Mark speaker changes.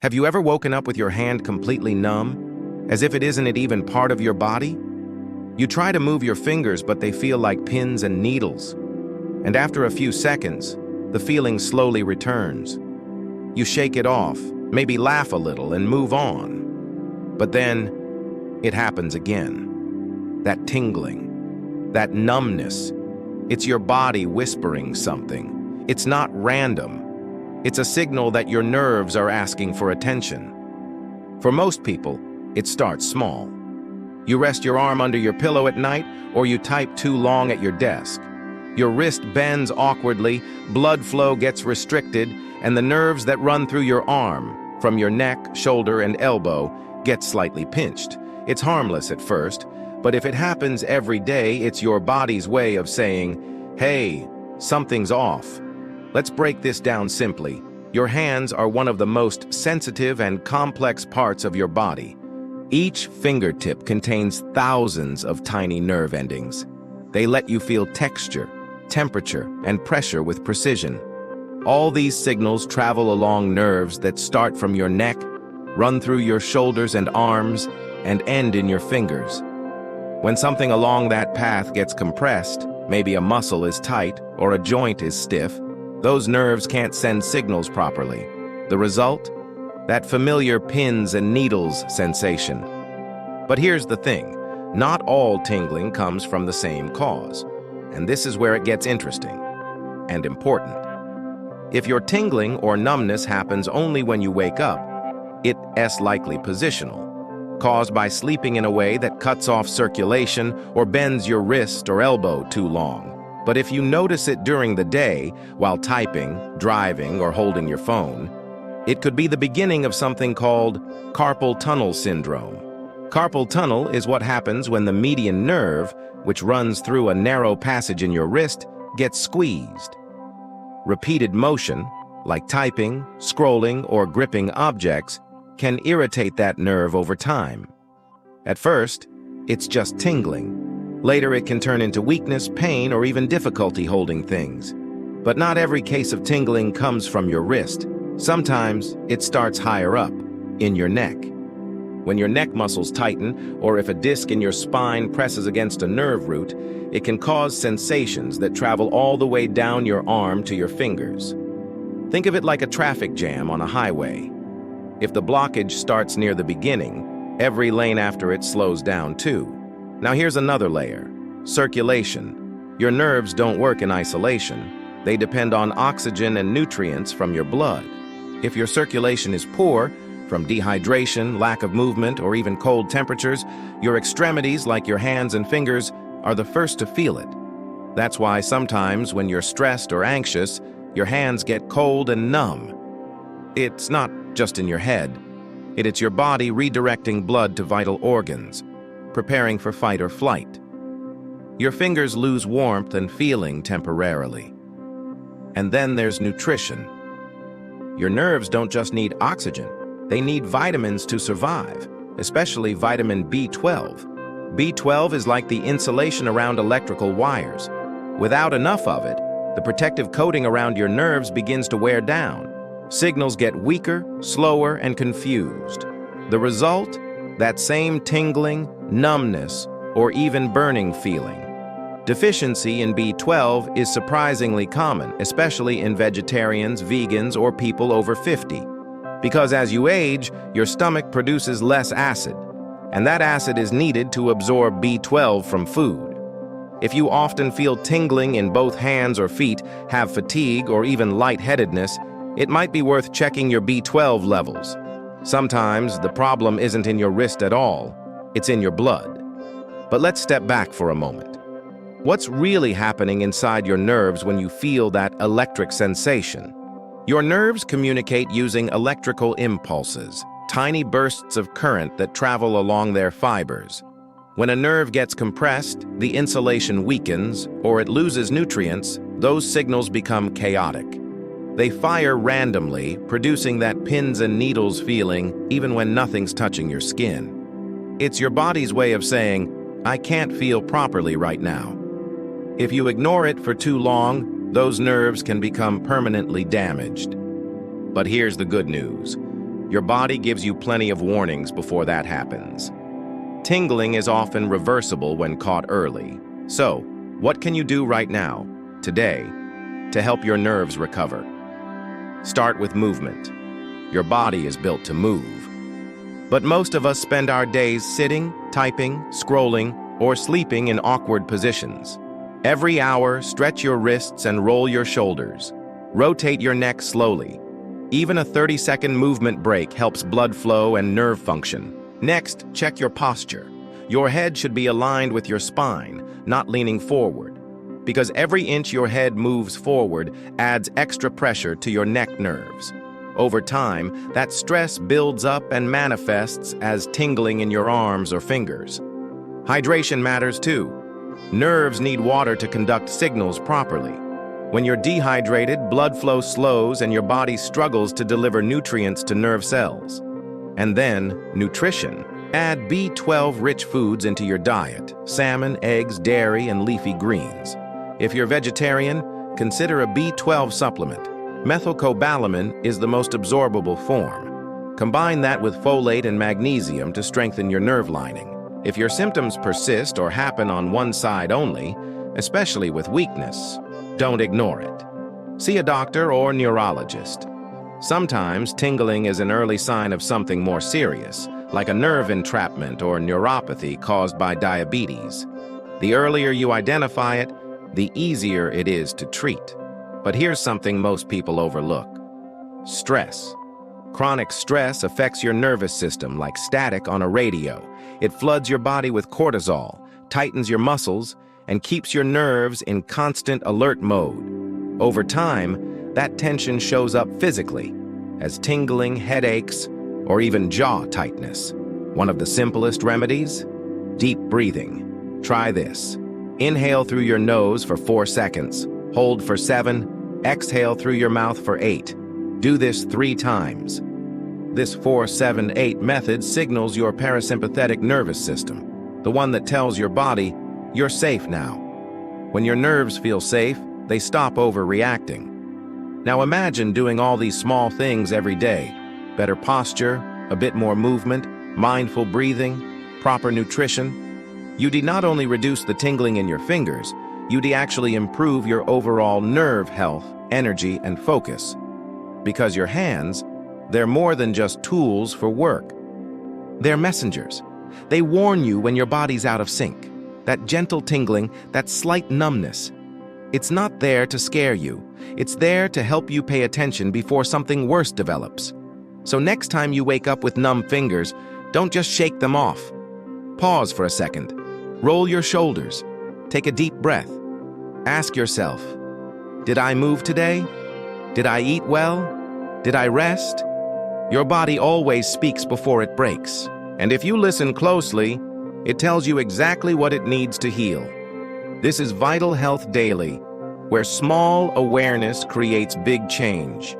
Speaker 1: Have you ever woken up with your hand completely numb, as if it isn't even part of your body? You try to move your fingers, but they feel like pins and needles. And after a few seconds, the feeling slowly returns. You shake it off, maybe laugh a little, and move on. But then, it happens again. That tingling, that numbness. It's your body whispering something. It's not random. It's a signal that your nerves are asking for attention. For most people, it starts small. You rest your arm under your pillow at night, or you type too long at your desk. Your wrist bends awkwardly, blood flow gets restricted, and the nerves that run through your arm, from your neck, shoulder, and elbow, get slightly pinched. It's harmless at first, but if it happens every day, it's your body's way of saying, "Hey, something's off." Let's break this down simply. Your hands are one of the most sensitive and complex parts of your body. Each fingertip contains thousands of tiny nerve endings. They let you feel texture, temperature, and pressure with precision. All these signals travel along nerves that start from your neck, run through your shoulders and arms, and end in your fingers. When something along that path gets compressed, maybe a muscle is tight or a joint is stiff, those nerves can't send signals properly. The result? That familiar pins and needles sensation. But here's the thing, not all tingling comes from the same cause. And this is where it gets interesting and important. If your tingling or numbness happens only when you wake up, it's likely positional, caused by sleeping in a way that cuts off circulation or bends your wrist or elbow too long. But if you notice it during the day, while typing, driving, or holding your phone, it could be the beginning of something called carpal tunnel syndrome. Carpal tunnel is what happens when the median nerve, which runs through a narrow passage in your wrist, gets squeezed. Repeated motion, like typing, scrolling, or gripping objects, can irritate that nerve over time. At first, it's just tingling. Later, it can turn into weakness, pain, or even difficulty holding things. But not every case of tingling comes from your wrist. Sometimes it starts higher up, in your neck. When your neck muscles tighten, or if a disc in your spine presses against a nerve root, it can cause sensations that travel all the way down your arm to your fingers. Think of it like a traffic jam on a highway. If the blockage starts near the beginning, every lane after it slows down too. Now here's another layer, circulation. Your nerves don't work in isolation. They depend on oxygen and nutrients from your blood. If your circulation is poor, from dehydration, lack of movement, or even cold temperatures, your extremities, like your hands and fingers, are the first to feel it. That's why sometimes when you're stressed or anxious, your hands get cold and numb. It's not just in your head. It's your body redirecting blood to vital organs, preparing for fight or flight. Your fingers lose warmth and feeling temporarily. And then there's nutrition. Your nerves don't just need oxygen, they need vitamins to survive, especially vitamin B12. B12 is like the insulation around electrical wires. Without enough of it, the protective coating around your nerves begins to wear down. Signals get weaker, slower, and confused. The result? That same tingling, numbness, or even burning feeling. Deficiency in B12 is surprisingly common, especially in vegetarians, vegans, or people over 50. Because as you age, your stomach produces less acid, and that acid is needed to absorb B12 from food. If you often feel tingling in both hands or feet, have fatigue, or even lightheadedness, it might be worth checking your B12 levels. Sometimes the problem isn't in your wrist at all, it's in your blood. But let's step back for a moment. What's really happening inside your nerves when you feel that electric sensation? Your nerves communicate using electrical impulses, tiny bursts of current that travel along their fibers. When a nerve gets compressed, the insulation weakens, or it loses nutrients, those signals become chaotic. They fire randomly, producing that pins and needles feeling even when nothing's touching your skin. It's your body's way of saying, "I can't feel properly right now." If you ignore it for too long, those nerves can become permanently damaged. But here's the good news. Your body gives you plenty of warnings before that happens. Tingling is often reversible when caught early. So, what can you do right now, today, to help your nerves recover? Start with movement. Your body is built to move. But most of us spend our days sitting, typing, scrolling, or sleeping in awkward positions. Every hour, stretch your wrists and roll your shoulders. Rotate your neck slowly. Even a 30-second movement break helps blood flow and nerve function. Next, check your posture. Your head should be aligned with your spine, not leaning forward, because every inch your head moves forward adds extra pressure to your neck nerves. Over time, that stress builds up and manifests as tingling in your arms or fingers. Hydration matters too. Nerves need water to conduct signals properly. When you're dehydrated, blood flow slows and your body struggles to deliver nutrients to nerve cells. And then, nutrition. Add B12-rich foods into your diet: salmon, eggs, dairy, and leafy greens. If you're vegetarian, consider a B12 supplement. Methylcobalamin is the most absorbable form. Combine that with folate and magnesium to strengthen your nerve lining. If your symptoms persist or happen on one side only, especially with weakness, don't ignore it. See a doctor or neurologist. Sometimes tingling is an early sign of something more serious, like a nerve entrapment or neuropathy caused by diabetes. The earlier you identify it, the easier it is to treat. But here's something most people overlook: stress. Chronic stress affects your nervous system like static on a radio. It floods your body with cortisol, tightens your muscles, and keeps your nerves in constant alert mode. Over time, that tension shows up physically as tingling, headaches, or even jaw tightness. One of the simplest remedies? Deep breathing. Try this. Inhale through your nose for 4 seconds. Hold for 7. Exhale through your mouth for 8. Do this 3 times. This 4-7-8 method signals your parasympathetic nervous system, the one that tells your body, you're safe now. When your nerves feel safe, they stop overreacting. Now imagine doing all these small things every day: better posture, a bit more movement, mindful breathing, proper nutrition. You'd not only reduce the tingling in your fingers, you'd actually improve your overall nerve health, energy, and focus. Because your hands, they're more than just tools for work. They're messengers. They warn you when your body's out of sync. That gentle tingling, that slight numbness. It's not there to scare you. It's there to help you pay attention before something worse develops. So next time you wake up with numb fingers, don't just shake them off. Pause for a second. Roll your shoulders. Take a deep breath. Ask yourself, did I move today? Did I eat well? Did I rest? Your body always speaks before it breaks. And if you listen closely, it tells you exactly what it needs to heal. This is Vital Health Daily, where small awareness creates big change.